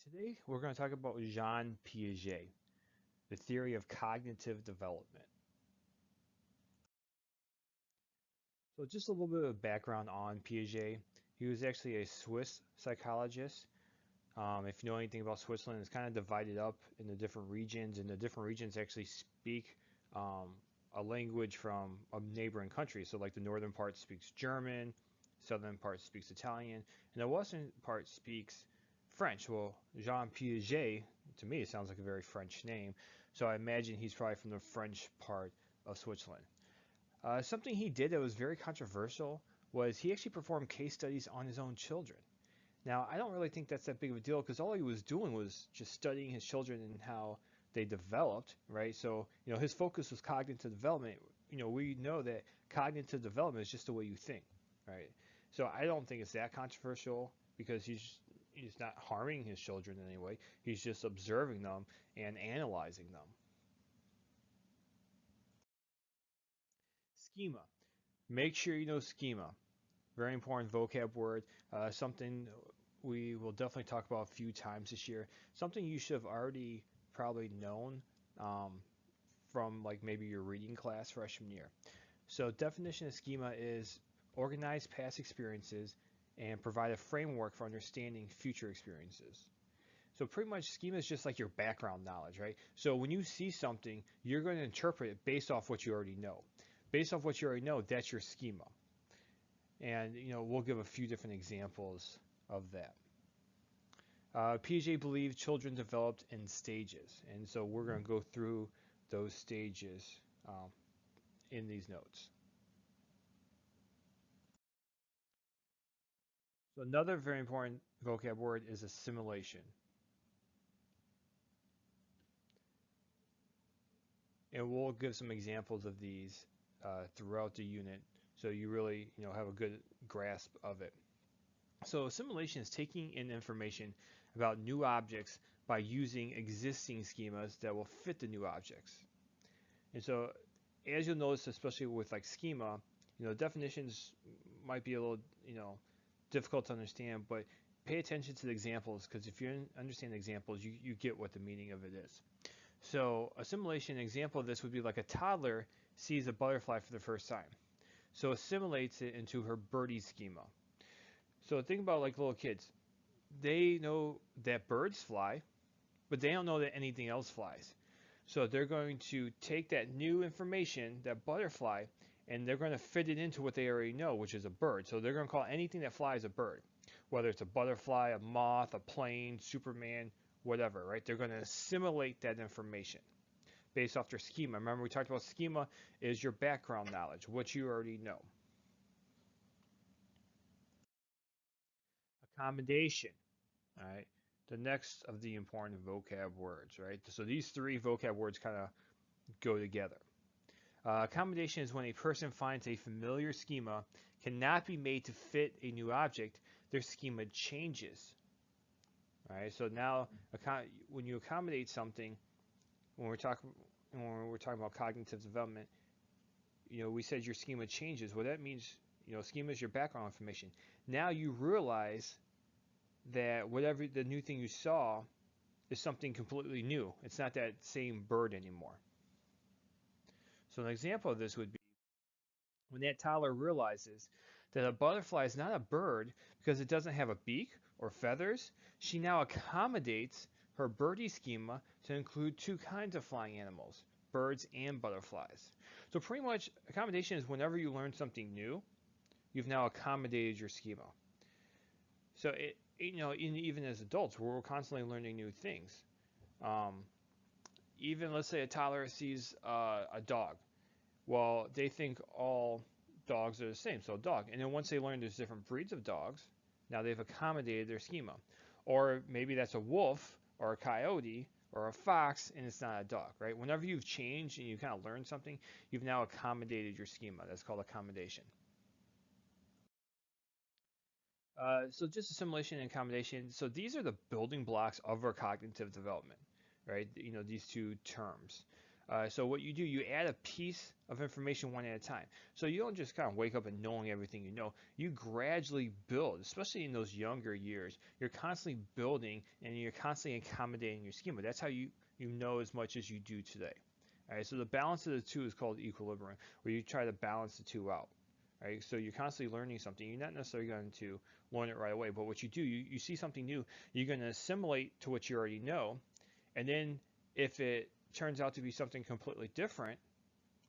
Today we're going to talk about Jean Piaget, the theory of cognitive development. So just a little bit of background on Piaget. He was actually a Swiss psychologist. If you know anything about Switzerland, it's kind of divided up into different regions, and the different regions actually speak um, a language from a neighboring country. So like the northern part speaks German, southern part speaks Italian, and the western part speaks French. Well, Jean Piaget, to me, it sounds like a very French name, so I imagine he's probably from the French part of Switzerland. Something he did that was very controversial was he actually performed case studies on his own children. Now, I don't really think that's that big of a deal because all he was doing was just studying his children and how they developed, right? So, his focus was cognitive development. We know that cognitive development is just the way you think, right? So I don't think it's that controversial because he's not harming his children in any way. He's just observing them and analyzing them. Schema. Make sure you know schema. Very important vocab word. Something we will definitely talk about a few times this year. Something you should have already probably known um, from like maybe your reading class freshman year. So definition of schema is organize past experiences and provide a framework for understanding future experiences. So pretty much schema is just like your background knowledge, right? So when you see something, you're going to interpret it based off what you already know. Based off what you already know, that's your schema. And we'll give a few different examples of that. Piaget believed children developed in stages, and so we're going to go through those stages in these notes. So another very important vocab word is assimilation, and we'll give some examples of these throughout the unit, so you really have a good grasp of it. So assimilation is taking in information about new objects by using existing schemas that will fit the new objects. And so as you'll notice, especially with like schema, definitions might be a little, difficult to understand, but pay attention to the examples because if you understand the examples, you get what the meaning of it is. So assimilation, an example of this would be like a toddler sees a butterfly for the first time. So assimilates it into her birdie schema. So think about like little kids. They know that birds fly, but they don't know that anything else flies. So they're going to take that new information, that butterfly, and they're going to fit it into what they already know, which is a bird. So they're going to call anything that flies a bird, whether it's a butterfly, a moth, a plane, Superman, whatever, right? They're going to assimilate that information based off their schema. Remember, we talked about schema is your background knowledge, what you already know. Accommodation, all right? The next of the important vocab words, right? So these three vocab words kind of go together. Accommodation is when a person finds a familiar schema cannot be made to fit a new object, their schema changes. All right, so now when you accommodate something, when we're talking about cognitive development, we said your schema changes. Well, that means schema is your background information. Now you realize that whatever the new thing you saw is something completely new. It's not that same bird anymore. So an example of this would be when that toddler realizes that a butterfly is not a bird because it doesn't have a beak or feathers, she now accommodates her birdie schema to include two kinds of flying animals, birds and butterflies. So pretty much accommodation is whenever you learn something new, you've now accommodated your schema. So even as adults, we're constantly learning new things. Um, Even let's say a toddler sees a dog. Well, they think all dogs are the same, so dog. And then once they learn there's different breeds of dogs, now they've accommodated their schema. Or maybe that's a wolf or a coyote or a fox and it's not a dog, right? Whenever you've changed and you kind of learned something, you've now accommodated your schema. That's called accommodation. So just assimilation and accommodation. So these are the building blocks of our cognitive development, right? These two terms. So what you do, you add a piece of information one at a time. So you don't just kind of wake up and knowing everything you know. You gradually build, especially in those younger years. You're constantly building and you're constantly accommodating your schema. That's how you know as much as you do today. All right, so the balance of the two is called equilibrium, where you try to balance the two out. Right, so you're constantly learning something. You're not necessarily going to learn it right away, but what you do, you see something new, you're going to assimilate to what you already know, and then if it turns out to be something completely different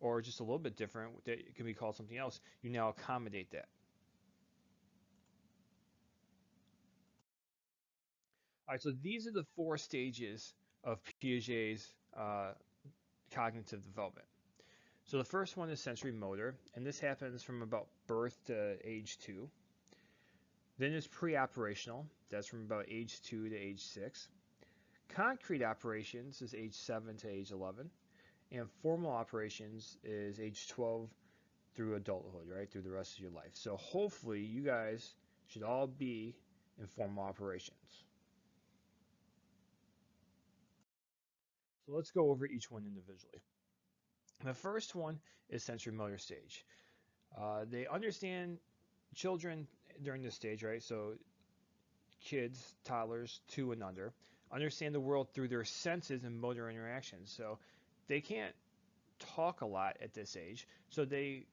or just a little bit different that can be called something else, you now accommodate that. All right, so these are the four stages of Piaget's cognitive development. So the first one is sensory motor, and this happens from about birth to age 2. Then there's pre-operational, that's from about age 2 to age 6. Concrete operations is age 7 to age 11. And formal operations is age 12 through adulthood, right? Through the rest of your life. So hopefully you guys should all be in formal operations. So let's go over each one individually. The first one is sensory motor stage. They understand children during this stage, right? So kids, toddlers, 2 and under, understand the world through their senses and motor interactions. So they can't talk a lot at this age. So they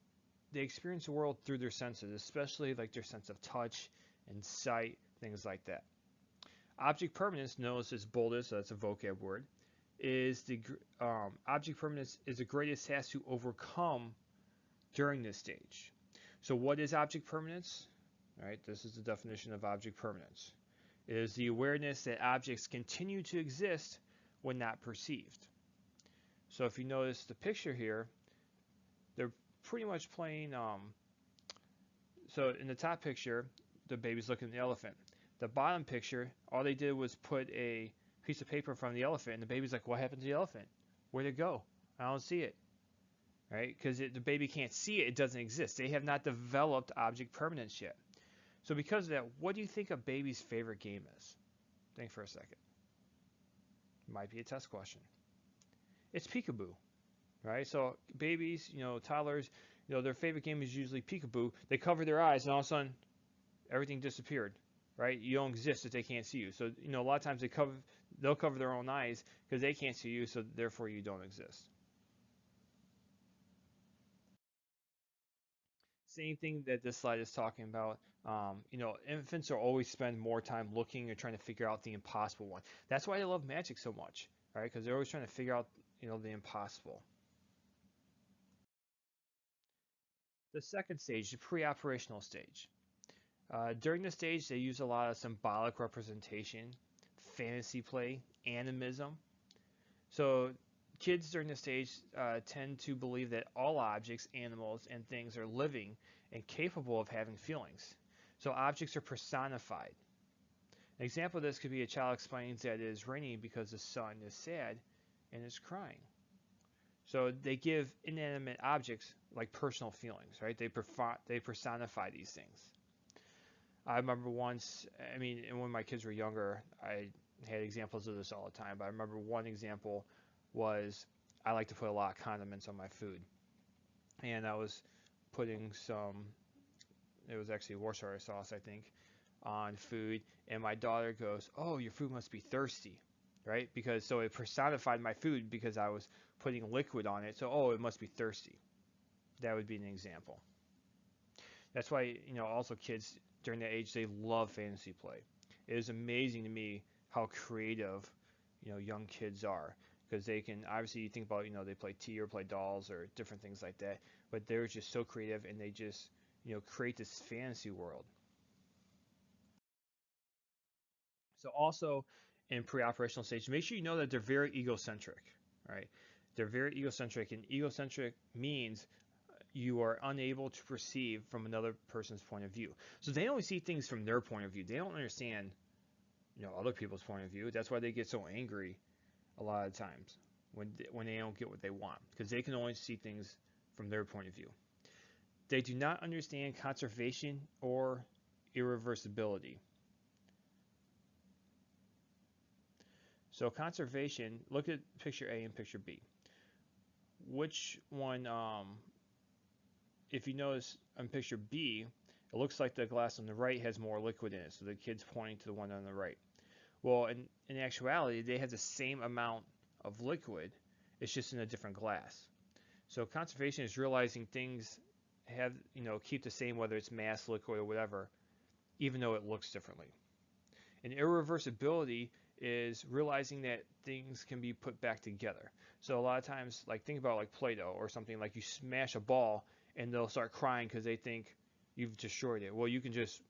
experience the world through their senses, especially like their sense of touch and sight, things like that. Object permanence, known as boldest, so that's a vocab word, is the object permanence is the greatest task to overcome during this stage. So what is object permanence? All right, this is the definition of object permanence. It is the awareness that objects continue to exist when not perceived. So if you notice the picture here, they're pretty much playing. So in the top picture, the baby's looking at the elephant. The bottom picture, all they did was put a piece of paper in front of the elephant, and the baby's like, "What happened to the elephant? Where'd it go? I don't see it." Right? Because the baby can't see it; it doesn't exist. They have not developed object permanence yet. So because of that, what do you think a baby's favorite game is? Think for a second. Might be a test question. It's peekaboo, right? So babies, toddlers, their favorite game is usually peekaboo. They cover their eyes, and all of a sudden, everything disappeared, right? You don't exist if they can't see you. So, a lot of times they'll cover their own eyes because they can't see you, so therefore you don't exist. Same thing that this slide is talking about. Infants are always spend more time looking or trying to figure out the impossible one. That's why they love magic so much, right? Because they're always trying to figure out, the impossible. The second stage, the pre-operational stage. During this stage, they use a lot of symbolic representation, fantasy play, animism. So kids during this stage tend to believe that all objects, animals, and things are living and capable of having feelings. So objects are personified. An example of this could be a child explains that it is raining because the sun is sad and is crying. So they give inanimate objects like personal feelings, right? They personify these things. I remember once, and when my kids were younger, I had examples of this all the time, but I remember one example was I like to put a lot of condiments on my food. And I was putting it was actually Worcestershire sauce, I think, on food. And my daughter goes, "Oh, your food must be thirsty," right? So it personified my food because I was putting liquid on it. So, oh, it must be thirsty. That would be an example. That's why, also kids during that age, they love fantasy play. It is amazing to me how creative, young kids are because they can, obviously you think about, they play tea or play dolls or different things like that, but they're just so creative and they just, create this fantasy world. So also in pre-operational stage, make sure you know that they're very egocentric, right? They're very egocentric, and egocentric means you are unable to perceive from another person's point of view. So they only see things from their point of view. They don't understand, other people's point of view. That's why they get so angry a lot of times when they don't get what they want, because they can only see things from their point of view. They do not understand conservation or irreversibility. So conservation, look at picture A and picture B. which one, if you notice on picture B, it looks like the glass on the right has more liquid in it. So the kid's pointing to the one on the right. Well, in actuality, they have the same amount of liquid. It's just in a different glass. So conservation is realizing things have, keep the same, whether it's mass, liquid, or whatever, even though it looks differently. And irreversibility is realizing that things can be put back together. So a lot of times, like think about like Play-Doh or something, like you smash a ball and they'll start crying because they think you've destroyed it. Well, you can just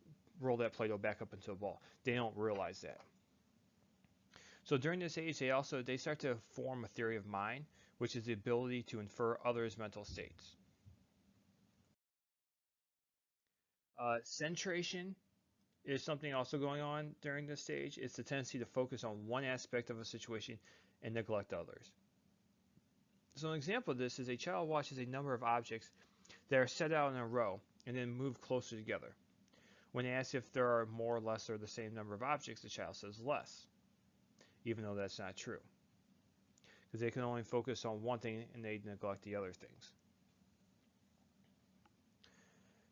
roll that Play-Doh back up into a ball. They don't realize that. So during this age, they start to form a theory of mind, which is the ability to infer others' mental states. Centration is something also going on during this stage. It's the tendency to focus on one aspect of a situation and neglect others. So an example of this is a child watches a number of objects that are set out in a row and then move closer together. When asked if there are more or less or the same number of objects, the child says less, even though that's not true, because they can only focus on one thing and they neglect the other things.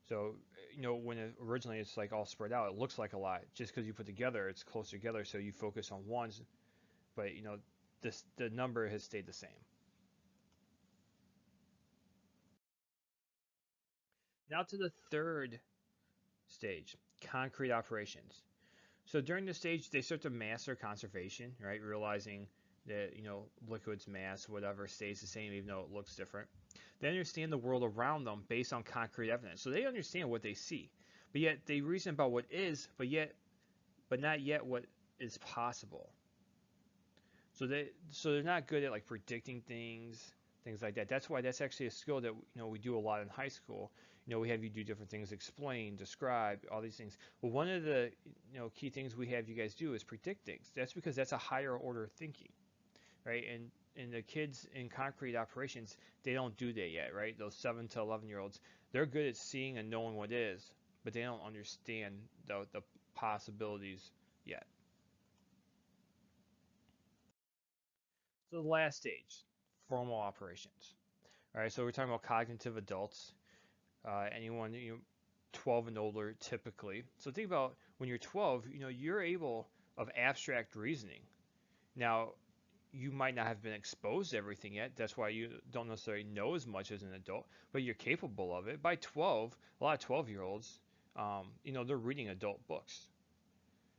So, when originally it's like all spread out, it looks like a lot. Just because you put together, it's close together, so you focus on one, but the number has stayed the same. Now to the third stage, concrete operations. So during this stage, they start to master conservation, right? Realizing that, liquids, mass, whatever stays the same even though it looks different. They understand the world around them based on concrete evidence. So they understand what they see, but yet they reason about what is, but not yet what is possible. So they're not good at like predicting things like that. That's why that's actually a skill that we do a lot in high school. We have you do different things, explain, describe, all these things. Well, one of the key things we have you guys do is predict things. That's because that's a higher order of thinking, right? And the kids in concrete operations, they don't do that yet, right? Those 7 to 11-year-olds, they're good at seeing and knowing what is, but they don't understand the possibilities yet. So the last stage, formal operations. All right, so we're talking about cognitive adults. Anyone 12 and older typically. So think about when you're 12, you're able of abstract reasoning. Now, you might not have been exposed to everything yet. That's why you don't necessarily know as much as an adult, but you're capable of it. By 12, a lot of 12-year-olds, they're reading adult books.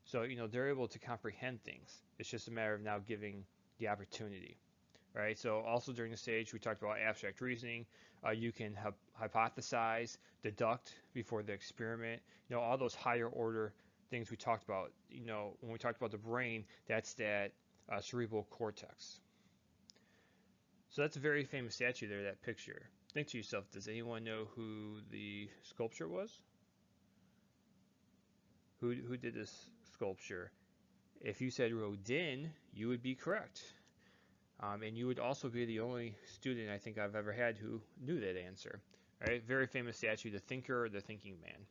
So, they're able to comprehend things. It's just a matter of now giving the opportunity. Right. So also during the stage, we talked about abstract reasoning. You can hypothesize, deduct before the experiment. All those higher order things we talked about. When we talked about the brain, that's that cerebral cortex. So that's a very famous statue there, that picture. Think to yourself, does anyone know who the sculpture was? Who did this sculpture? If you said Rodin, you would be correct. And you would also be the only student I think I've ever had who knew that answer. Right? Very famous statue, the thinker or the thinking man.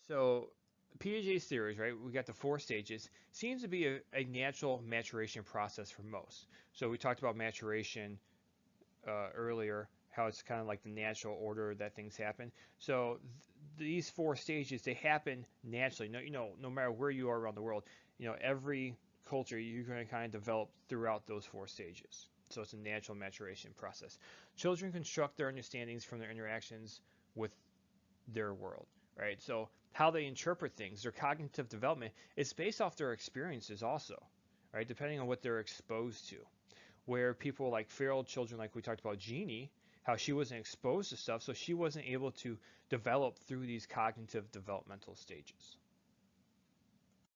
So Piaget's theories, right? We got the 4 stages. Seems to be a natural maturation process for most. So we talked about maturation earlier, how it's kind of like the natural order that things happen. So these 4 stages, they happen naturally. No matter where you are around the world, every culture you're going to kind of develop throughout those 4 stages. So it's a natural maturation process. Children construct their understandings from their interactions with their world, right? So how they interpret things, their cognitive development, is based off their experiences also, right? Depending on what they're exposed to. Where people like feral children, like we talked about Jeannie, how she wasn't exposed to stuff, so she wasn't able to develop through these cognitive developmental stages.